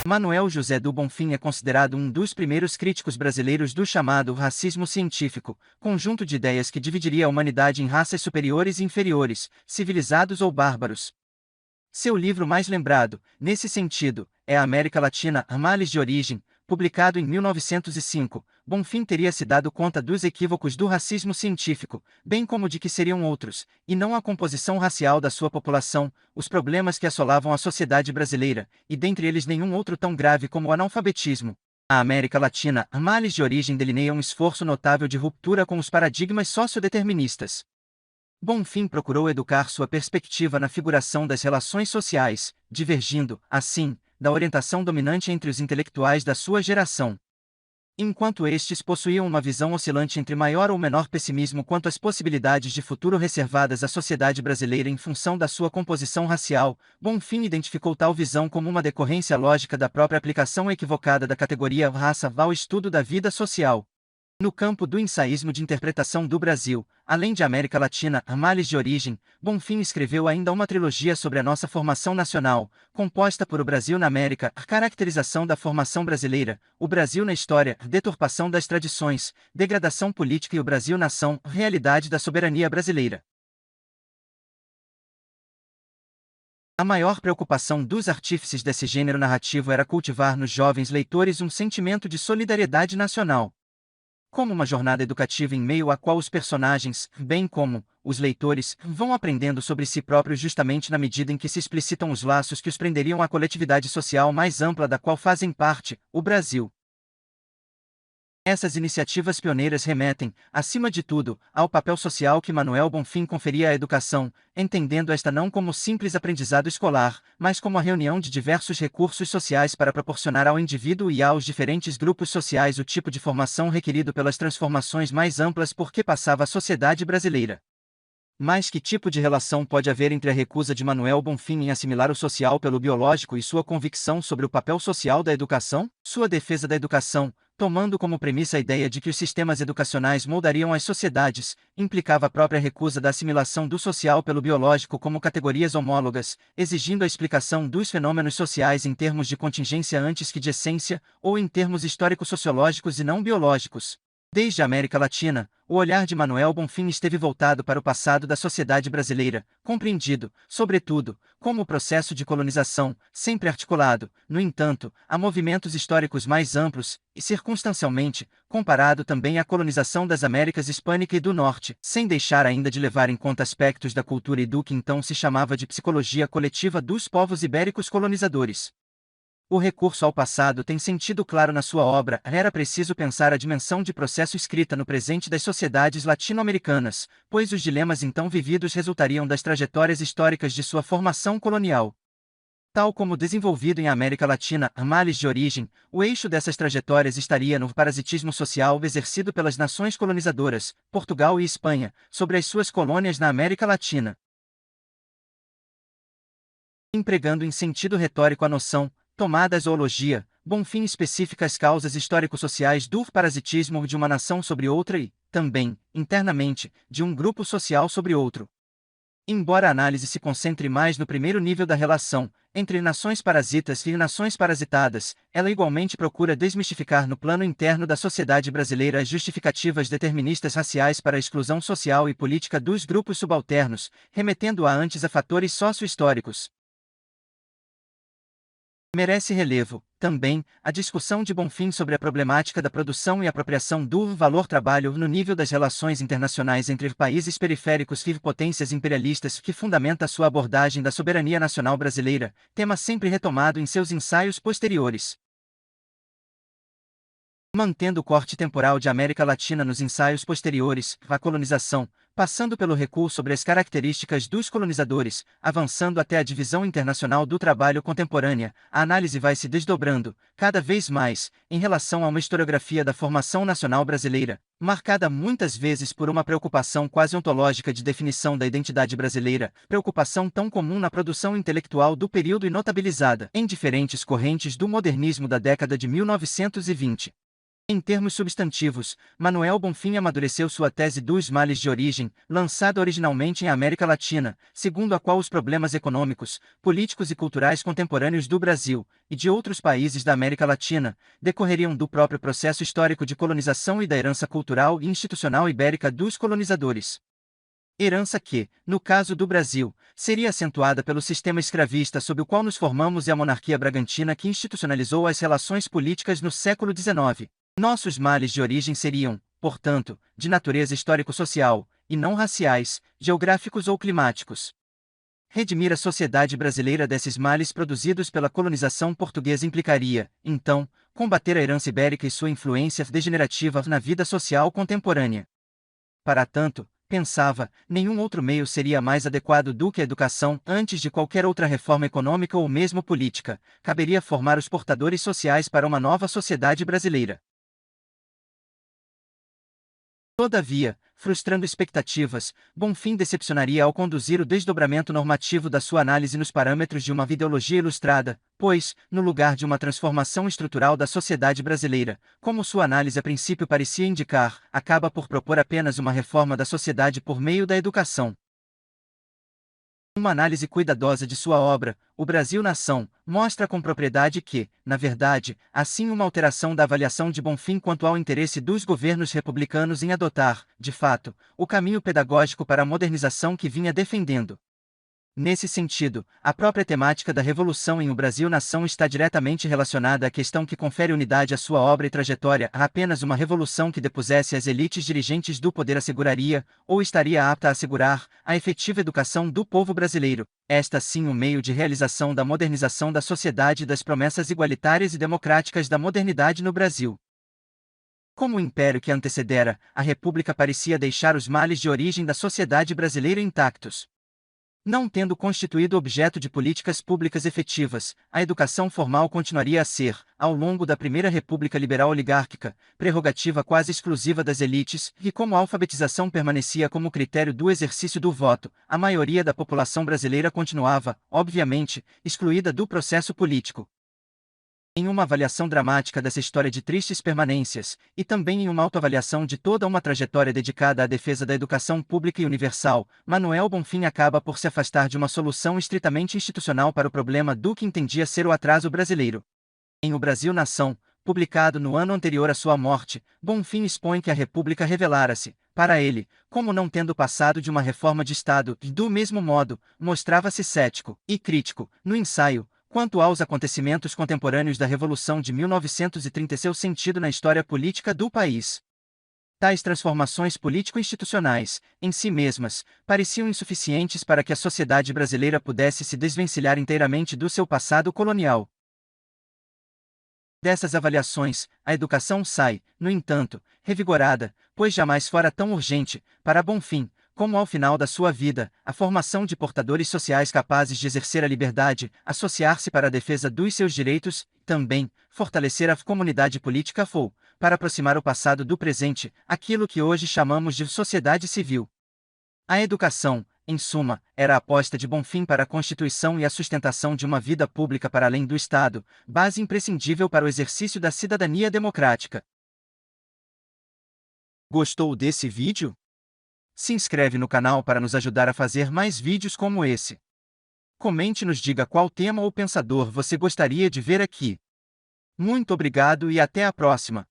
Manuel José do Bonfim é considerado um dos primeiros críticos brasileiros do chamado racismo científico, conjunto de ideias que dividiria a humanidade em raças superiores e inferiores, civilizados ou bárbaros. Seu livro mais lembrado, nesse sentido, é A América Latina, Males de Origem, publicado em 1905. Bonfim teria se dado conta dos equívocos do racismo científico, bem como de que seriam outros, e não a composição racial da sua população, os problemas que assolavam a sociedade brasileira, e dentre eles nenhum outro tão grave como o analfabetismo. A América Latina, Males de Origem delineia um esforço notável de ruptura com os paradigmas sociodeterministas. Bonfim procurou educar sua perspectiva na figuração das relações sociais, divergindo, assim, da orientação dominante entre os intelectuais da sua geração. Enquanto estes possuíam uma visão oscilante entre maior ou menor pessimismo quanto às possibilidades de futuro reservadas à sociedade brasileira em função da sua composição racial, Bonfim identificou tal visão como uma decorrência lógica da própria aplicação equivocada da categoria raça ao estudo da vida social. No campo do ensaísmo de interpretação do Brasil, além de América Latina, Males de Origem, Bonfim escreveu ainda uma trilogia sobre a nossa formação nacional, composta por O Brasil na América, caracterização da formação brasileira, O Brasil na História, deturpação das tradições, degradação política e O Brasil-nação, realidade da soberania brasileira. A maior preocupação dos artífices desse gênero narrativo era cultivar nos jovens leitores um sentimento de solidariedade nacional. Como uma jornada educativa em meio à qual os personagens, bem como os leitores, vão aprendendo sobre si próprios justamente na medida em que se explicitam os laços que os prenderiam à coletividade social mais ampla da qual fazem parte, o Brasil. Essas iniciativas pioneiras remetem, acima de tudo, ao papel social que Manuel Bonfim conferia à educação, entendendo esta não como simples aprendizado escolar, mas como a reunião de diversos recursos sociais para proporcionar ao indivíduo e aos diferentes grupos sociais o tipo de formação requerido pelas transformações mais amplas por que passava a sociedade brasileira. Mas que tipo de relação pode haver entre a recusa de Manuel Bonfim em assimilar o social pelo biológico e sua convicção sobre o papel social da educação? Sua defesa da educação, tomando como premissa a ideia de que os sistemas educacionais moldariam as sociedades, implicava a própria recusa da assimilação do social pelo biológico como categorias homólogas, exigindo a explicação dos fenômenos sociais em termos de contingência antes que de essência, ou em termos histórico-sociológicos e não biológicos. Desde a América Latina, o olhar de Manuel Bonfim esteve voltado para o passado da sociedade brasileira, compreendido, sobretudo, como o processo de colonização, sempre articulado, no entanto, a movimentos históricos mais amplos, e circunstancialmente, comparado também à colonização das Américas Hispânica e do Norte, sem deixar ainda de levar em conta aspectos da cultura e do que então se chamava de psicologia coletiva dos povos ibéricos colonizadores. O recurso ao passado tem sentido claro na sua obra. Era preciso pensar a dimensão de processo escrita no presente das sociedades latino-americanas, pois os dilemas então vividos resultariam das trajetórias históricas de sua formação colonial. Tal como desenvolvido em América Latina, Males de Origem, o eixo dessas trajetórias estaria no parasitismo social exercido pelas nações colonizadoras, Portugal e Espanha, sobre as suas colônias na América Latina. Empregando em sentido retórico a noção, tomada a zoologia, Bonfim especifica as causas histórico-sociais do parasitismo de uma nação sobre outra e, também, internamente, de um grupo social sobre outro. Embora a análise se concentre mais no primeiro nível da relação, entre nações parasitas e nações parasitadas, ela igualmente procura desmistificar no plano interno da sociedade brasileira as justificativas deterministas raciais para a exclusão social e política dos grupos subalternos, remetendo-a antes a fatores sócio-históricos. Merece relevo, também, a discussão de Bonfim sobre a problemática da produção e apropriação do valor-trabalho no nível das relações internacionais entre países periféricos e potências imperialistas que fundamenta sua abordagem da soberania nacional brasileira, tema sempre retomado em seus ensaios posteriores. Mantendo o corte temporal de América Latina nos ensaios posteriores, a colonização, passando pelo recuo sobre as características dos colonizadores, avançando até a divisão internacional do trabalho contemporânea, a análise vai se desdobrando, cada vez mais, em relação a uma historiografia da formação nacional brasileira, marcada muitas vezes por uma preocupação quase ontológica de definição da identidade brasileira, preocupação tão comum na produção intelectual do período e notabilizada em diferentes correntes do modernismo da década de 1920. Em termos substantivos, Manuel Bonfim amadureceu sua tese dos males de origem, lançada originalmente em América Latina, segundo a qual os problemas econômicos, políticos e culturais contemporâneos do Brasil e de outros países da América Latina decorreriam do próprio processo histórico de colonização e da herança cultural e institucional ibérica dos colonizadores. Herança que, no caso do Brasil, seria acentuada pelo sistema escravista sob o qual nos formamos e a monarquia bragantina que institucionalizou as relações políticas no século XIX. Nossos males de origem seriam, portanto, de natureza histórico-social, e não raciais, geográficos ou climáticos. Redimir a sociedade brasileira desses males produzidos pela colonização portuguesa implicaria, então, combater a herança ibérica e sua influência degenerativa na vida social contemporânea. Para tanto, pensava, nenhum outro meio seria mais adequado do que a educação. Antes de qualquer outra reforma econômica ou mesmo política, caberia formar os portadores sociais para uma nova sociedade brasileira. Todavia, frustrando expectativas, Bonfim decepcionaria ao conduzir o desdobramento normativo da sua análise nos parâmetros de uma ideologia ilustrada, pois, no lugar de uma transformação estrutural da sociedade brasileira, como sua análise a princípio parecia indicar, acaba por propor apenas uma reforma da sociedade por meio da educação. Uma análise cuidadosa de sua obra, O Brasil-Nação, mostra com propriedade que, na verdade, há sim uma alteração da avaliação de Bonfim quanto ao interesse dos governos republicanos em adotar, de fato, o caminho pedagógico para a modernização que vinha defendendo. Nesse sentido, a própria temática da Revolução em O Brasil-Nação está diretamente relacionada à questão que confere unidade à sua obra e trajetória. Apenas uma revolução que depusesse as elites dirigentes do poder asseguraria, ou estaria apta a assegurar, a efetiva educação do povo brasileiro. Esta sim o meio de realização da modernização da sociedade e das promessas igualitárias e democráticas da modernidade no Brasil. Como o império que antecedera, a República parecia deixar os males de origem da sociedade brasileira intactos. Não tendo constituído objeto de políticas públicas efetivas, a educação formal continuaria a ser, ao longo da Primeira República Liberal Oligárquica, prerrogativa quase exclusiva das elites, e como a alfabetização permanecia como critério do exercício do voto, a maioria da população brasileira continuava, obviamente, excluída do processo político. Em uma avaliação dramática dessa história de tristes permanências, e também em uma autoavaliação de toda uma trajetória dedicada à defesa da educação pública e universal, Manuel Bonfim acaba por se afastar de uma solução estritamente institucional para o problema do que entendia ser o atraso brasileiro. Em O Brasil-Nação, publicado no ano anterior à sua morte, Bonfim expõe que a República revelara-se, para ele, como não tendo passado de uma reforma de Estado, e do mesmo modo, mostrava-se cético e crítico, no ensaio, quanto aos acontecimentos contemporâneos da Revolução de 1930 e seu sentido na história política do país. Tais transformações político-institucionais, em si mesmas, pareciam insuficientes para que a sociedade brasileira pudesse se desvencilhar inteiramente do seu passado colonial. Dessas avaliações, a educação sai, no entanto, revigorada, pois jamais fora tão urgente, para Bonfim, como ao final da sua vida, a formação de portadores sociais capazes de exercer a liberdade, associar-se para a defesa dos seus direitos, também, fortalecer a comunidade política para aproximar o passado do presente, aquilo que hoje chamamos de sociedade civil. A educação, em suma, era a aposta de Bonfim para a constituição e a sustentação de uma vida pública para além do Estado, base imprescindível para o exercício da cidadania democrática. Gostou desse vídeo? Se inscreve no canal para nos ajudar a fazer mais vídeos como esse. Comente e nos diga qual tema ou pensador você gostaria de ver aqui. Muito obrigado e até a próxima!